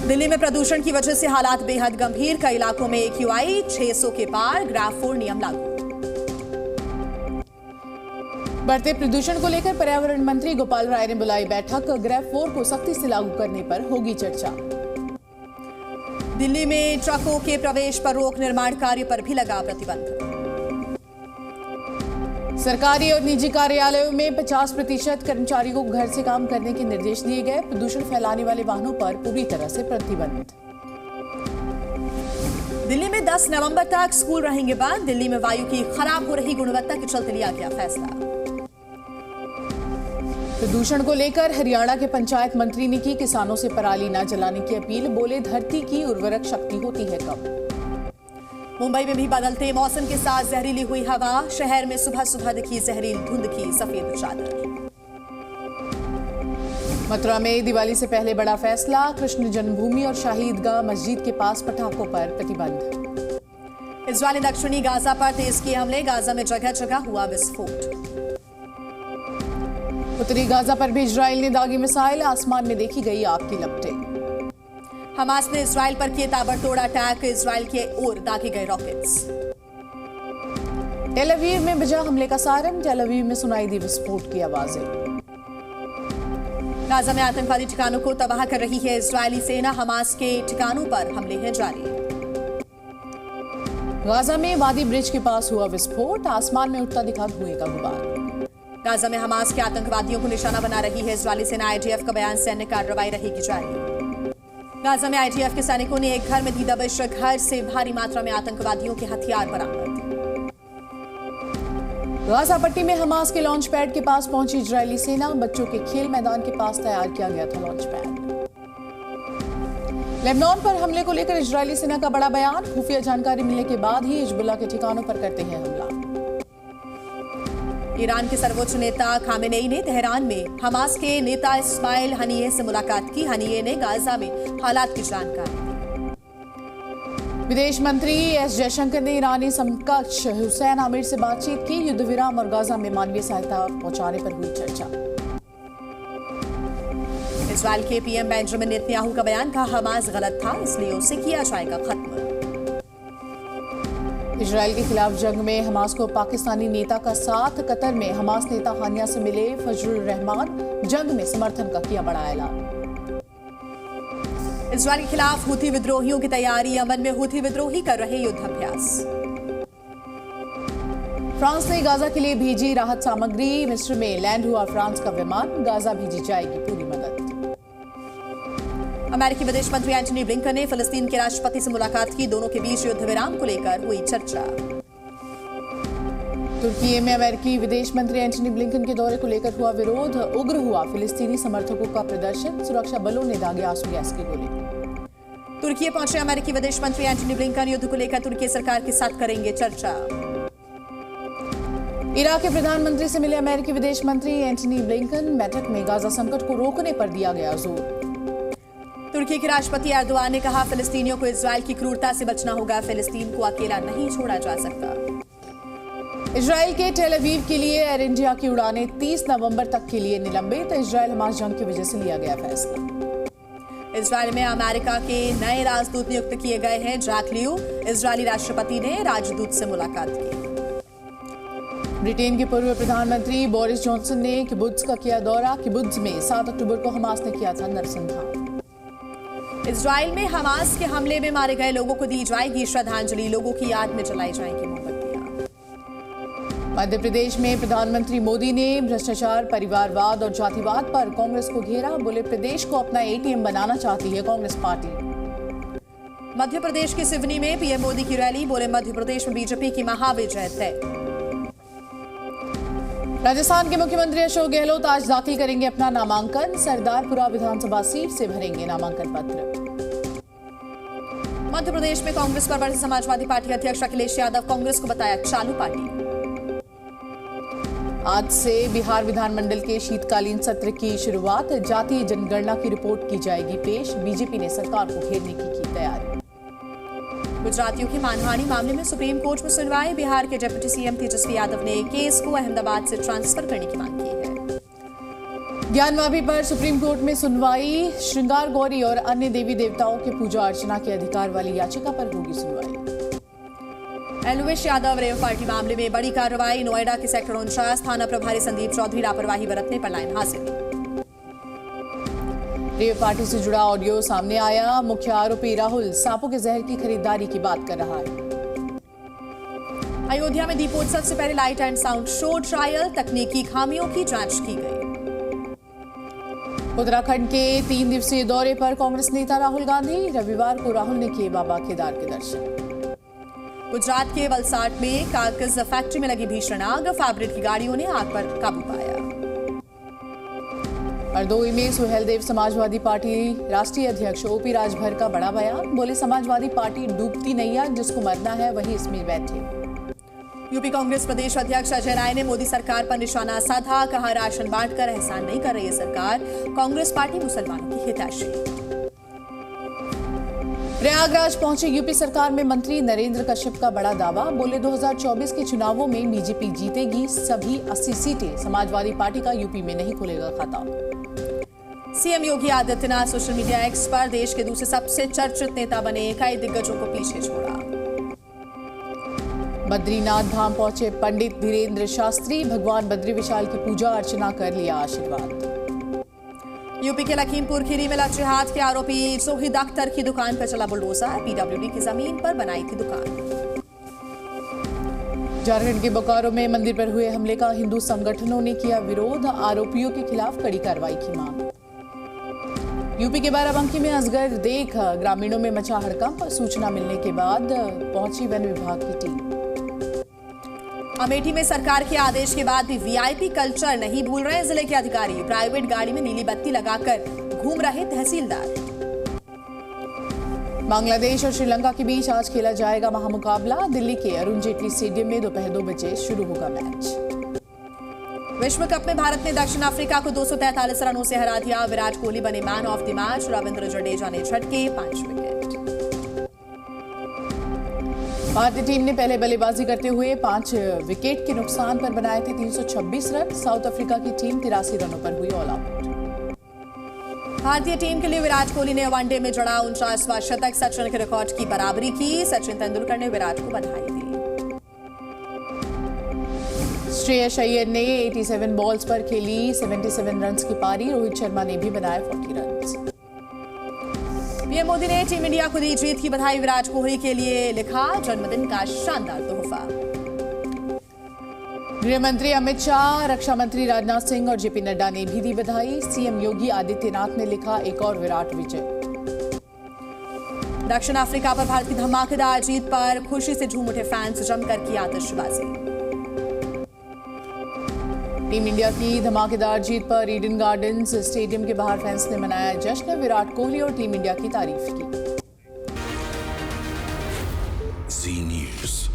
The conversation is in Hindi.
दिल्ली में प्रदूषण की वजह से हालात बेहद गंभीर। कई इलाकों में AQI 600 के पार, ग्राफ 4 नियम लागू। बढ़ते प्रदूषण को लेकर पर्यावरण मंत्री गोपाल राय ने बुलाई बैठक। ग्राफ 4 को सख्ती से लागू करने पर होगी चर्चा। दिल्ली में ट्रकों के प्रवेश पर रोक, निर्माण कार्य पर भी लगा प्रतिबंध। सरकारी और निजी कार्यालयों में 50% कर्मचारियों को घर से काम करने के निर्देश दिए गए। प्रदूषण फैलाने वाले वाहनों पर पूरी तरह से प्रतिबंध। दिल्ली में 10 नवंबर तक स्कूल रहेंगे बंद। दिल्ली में वायु की खराब हो रही गुणवत्ता के चलते लिया गया फैसला। प्रदूषण को लेकर हरियाणा के पंचायत मंत्री ने की किसानों से पराली न जलाने की अपील। बोले धरती की उर्वरक शक्ति होती है कम। मुंबई में भी बदलते मौसम के साथ जहरीली हुई हवा। शहर में सुबह सुबह दिखी जहरीली धुंध की सफेद चादर। मथुरा में दिवाली से पहले बड़ा फैसला। कृष्ण जन्मभूमि और शाही ईदगाह मस्जिद के पास पटाखों पर प्रतिबंध। इजरायल ने दक्षिणी गाजा पर तेज किए हमले। गाजा में जगह जगह हुआ विस्फोट। उत्तरी गाजा पर भी इजरायल ने दागी मिसाइल। आसमान में देखी गई आग की लपटें। हमास ने इजरायल पर किए ताबड़तोड़ अटैक। इजरायल की ओर दागे गए रॉकेट्स। टेल अवीव में बजा हमले का सायरन। टेल अवीव में सुनाई दी विस्फोट की आवाजें। गाजा में आतंकवादी ठिकानों को तबाह कर रही है इजरायली सेना। हमास के ठिकानों पर हमले हैं जारी। गाजा में वादी ब्रिज के पास हुआ विस्फोट। आसमान में उठता दिखा धुएं का गुबार। गाजा में हमास के आतंकवादियों को निशाना बना रही है इजरायली सेना। IDF का बयान, सैन्य कार्रवाई रहेगी जारी। गाजा में IDF के सैनिकों ने एक घर में दी दबिश। घर से भारी मात्रा में आतंकवादियों के हथियार बरामद। गाजा पट्टी में हमास के लॉन्च पैड के पास पहुंची इजरायली सेना। बच्चों के खेल मैदान के पास तैयार किया गया था लॉन्च पैड। लेबनान पर हमले को लेकर इजरायली सेना का बड़ा बयान। खुफिया जानकारी मिलने के बाद ही हिजबुल्लाह के ठिकानों पर करते हैं हमला। ईरान के सर्वोच्च नेता खामेनेई ने तेहरान में हमास के नेता इस्माइल हनीये से मुलाकात की। हनीये ने गाजा में हालात की जानकारी दी। विदेश मंत्री एस जयशंकर ने ईरानी समकक्ष हुसैन आमिर से बातचीत की। युद्ध विराम और गाजा में मानवीय सहायता पहुंचाने पर हुई चर्चा। इजरायल के PM बेंजामिन नेतन्याहू का बयान, कहा हमास गलत था इसलिए उसे किया जाएगा खत्म। इजरायल के खिलाफ जंग में हमास को पाकिस्तानी नेता का साथ। कतर में हमास नेता हानिया से मिले फजलुर रहमान। जंग में समर्थन का किया बड़ा ऐलान। इजरायल के खिलाफ हूथी विद्रोहियों की तैयारी। यमन में हूथी विद्रोही कर रहे युद्धाभ्यास। फ्रांस ने गाजा के लिए भेजी राहत सामग्री। मिस्र में लैंड हुआ फ्रांस का विमान। गाजा भेजी जाएगी पूरी मदद। अमेरिकी विदेश मंत्री एंटनी ब्लिंकन ने फिलिस्तीन के राष्ट्रपति से मुलाकात की। दोनों के बीच युद्ध विराम को लेकर हुई चर्चा। तुर्की में अमेरिकी विदेश मंत्री एंटनी ब्लिंकन के दौरे को लेकर हुआ विरोध। उग्र हुआ फिलिस्तीनी समर्थकों का प्रदर्शन। सुरक्षा बलों ने दागे आंसू गैस की गोली। तुर्की पहुंचे अमेरिकी विदेश मंत्री एंटनी ब्लिंकन। युद्ध को लेकर तुर्की सरकार के साथ करेंगे चर्चा। इराक के प्रधानमंत्री से मिले अमेरिकी विदेश मंत्री एंटनी ब्लिंकन। बैठक में गाजा संकट को रोकने पर दिया गया जोर। तुर्की के राष्ट्रपति एर्दोआन ने कहा फिलिस्तीनियों को इजरायल की क्रूरता से बचना होगा। फिलिस्तीन को अकेला नहीं छोड़ा जा सकता। इजरायल के टेल अवीव के लिए एयर इंडिया की उड़ानें 30 नवंबर तक के लिए निलंबित। इजरायल हमास जंग की वजह से लिया गया फैसला। इजरायल में अमेरिका के नए राजदूत नियुक्त किए गए हैं। Jack Liu. इजरायली राष्ट्रपति ने राजदूत से मुलाकात की। ब्रिटेन के पूर्व प्रधानमंत्री बोरिस जॉनसन ने किबुत्ज का किया दौरा। किबुत्ज में 7 अक्टूबर को हमास ने किया था नरसंहार। इजरायल में हमास के हमले में मारे गए लोगों को दी जाएगी श्रद्धांजलि। लोगों की याद में जलाई जाएंगी मोमबत्तियां। मध्य प्रदेश में प्रधानमंत्री मोदी ने भ्रष्टाचार, परिवारवाद और जातिवाद पर कांग्रेस को घेरा। बोले प्रदेश को अपना ATM बनाना चाहती है कांग्रेस पार्टी। मध्य प्रदेश के सिवनी में PM मोदी की रैली। बोले मध्य प्रदेश में बीजेपी की महाविजय तय। राजस्थान के मुख्यमंत्री अशोक गहलोत आज दाखिल करेंगे अपना नामांकन। सरदारपुरा विधानसभा सीट से भरेंगे नामांकन पत्र। मध्य प्रदेश में कांग्रेस पर बढ़े समाजवादी पार्टी अध्यक्ष अखिलेश यादव। कांग्रेस को बताया चालू पार्टी। आज से बिहार विधानमंडल के शीतकालीन सत्र की शुरुआत। जातीय जनगणना की रिपोर्ट की जाएगी पेश। बीजेपी ने सरकार को घेरने की तैयारी। गुजरातियों की मानहानि मामले में सुप्रीम कोर्ट में सुनवाई। बिहार के डिप्टी CM तेजस्वी यादव ने केस को अहमदाबाद से ट्रांसफर करने की मांग की है। ज्ञानवापी पर सुप्रीम कोर्ट में सुनवाई। श्रृंगार गौरी और अन्य देवी देवताओं के पूजा अर्चना के अधिकार वाली याचिका पर होगी सुनवाई। एलविश यादव रेव पार्टी मामले में बड़ी कार्रवाई। नोएडा के सेक्टर 49 थाना प्रभारी संदीप चौधरी लापरवाही बरतने पर लाइन हासिल। रेव पार्टी से जुड़ा ऑडियो सामने आया। मुख्य आरोपी राहुल सांपों के जहर की खरीदारी की बात कर रहा है। अयोध्या में दीपोत्सव से पहले light and sound show trial, तकनीकी खामियों की जांच की गई। उत्तराखंड के 3 दिवसीय दौरे पर कांग्रेस नेता राहुल गांधी। रविवार को राहुल ने किए बाबा केदार के दर्शन। गुजरात के वलसाड में कागज फैक्ट्री में लगी भीषण आग, फैब्रिक की गाड़ियों ने आग पर काबू पाया। हरदोई में सुहेलदेव समाजवादी पार्टी राष्ट्रीय अध्यक्ष ओपी राजभर का बड़ा बयान। बोले समाजवादी पार्टी डूबती नैया, जिसको मरना है वही इसमें बैठे। यूपी कांग्रेस प्रदेश अध्यक्ष अजय राय ने मोदी सरकार पर निशाना साधा। कहा, राशन बांटकर एहसान नहीं कर रही है सरकार, कांग्रेस पार्टी मुसलमानों की हितैषी। प्रयागराज पहुंचे यूपी सरकार में मंत्री नरेंद्र कश्यप का बड़ा दावा। बोले 2024 के चुनावों में बीजेपी जीतेगी सभी 80 सीटें। समाजवादी पार्टी का यूपी में नहीं खुलेगा खाता। CM Yogi Adityanath social media x पर देश के दूसरे सबसे चर्चित नेता बने, कई दिग्गजों को पीछे छोड़ा। बद्रीनाथ धाम पहुंचे पंडित धीरेन्द्र शास्त्री। भगवान बद्री विशाल की पूजा अर्चना कर लिया आशीर्वाद। यूपी के लखीमपुर खीरी में लचे हाथ के आरोपी जोहिद अख्तर की दुकान पर चला बुलडोजर। पीडब्ल्यूडी की जमीन पर बनाई थी दुकान। झारखंड के बोकारो में मंदिर पर हुए हमले का हिंदू संगठनों ने किया विरोध। आरोपियों के खिलाफ कड़ी कार्रवाई की मांग। यूपी के बाराबंकी में असगर देख ग्रामीणों में मचा हड़कंप। सूचना मिलने के बाद पहुंची वन विभाग की टीम। अमेठी में सरकार के आदेश के बाद भी वीआईपी कल्चर नहीं भूल रहे जिले के अधिकारी। प्राइवेट गाड़ी में नीली बत्ती लगाकर घूम रहे तहसीलदार। बांग्लादेश और श्रीलंका के बीच आज खेला जाएगा महामुकाबला। दिल्ली के अरुण जेटली स्टेडियम में दोपहर 2 बजे शुरू होगा मैच। विश्व कप में भारत ने दक्षिण अफ्रीका को 243 रनों से हरा दिया। विराट कोहली बने man of the match. Ravindra Jadeja ने झटके 5 विकेट। भारतीय टीम ने पहले बल्लेबाजी करते हुए 5 विकेट के नुकसान पर बनाए थे 326 रन। साउथ अफ्रीका की टीम 83 रनों पर हुई ऑल आउट। भारतीय टीम के लिए विराट कोहली ने वनडे में जड़ा 49वां शतक, सचिन के रिकॉर्ड की बराबरी की। सचिन तेंदुलकर ने विराट को बधाई दी। श्रेयस अय्यर ने 87 बॉल्स पर खेली 77 रन की पारी। रोहित शर्मा ने भी बनाए 40 रन। पीएम मोदी ने टीम इंडिया को दी जीत की बधाई। विराट कोहली के लिए लिखा, जन्मदिन का शानदार तोहफा। गृह मंत्री अमित शाह, रक्षा मंत्री राजनाथ सिंह और जेपी नड्डा ने भी दी बधाई। सीएम योगी आदित्यनाथ ने लिखा, एक और विराट विजय। दक्षिण अफ्रीका पर भारत की धमाकेदार जीत पर खुशी से झूम उठे फैंस, जमकर की आतिशबाजी। टीम इंडिया की धमाकेदार जीत पर ईडन गार्डन्स स्टेडियम के बाहर फैंस ने मनाया जश्न। विराट कोहली और टीम इंडिया की तारीफ की। जी न्यूज़।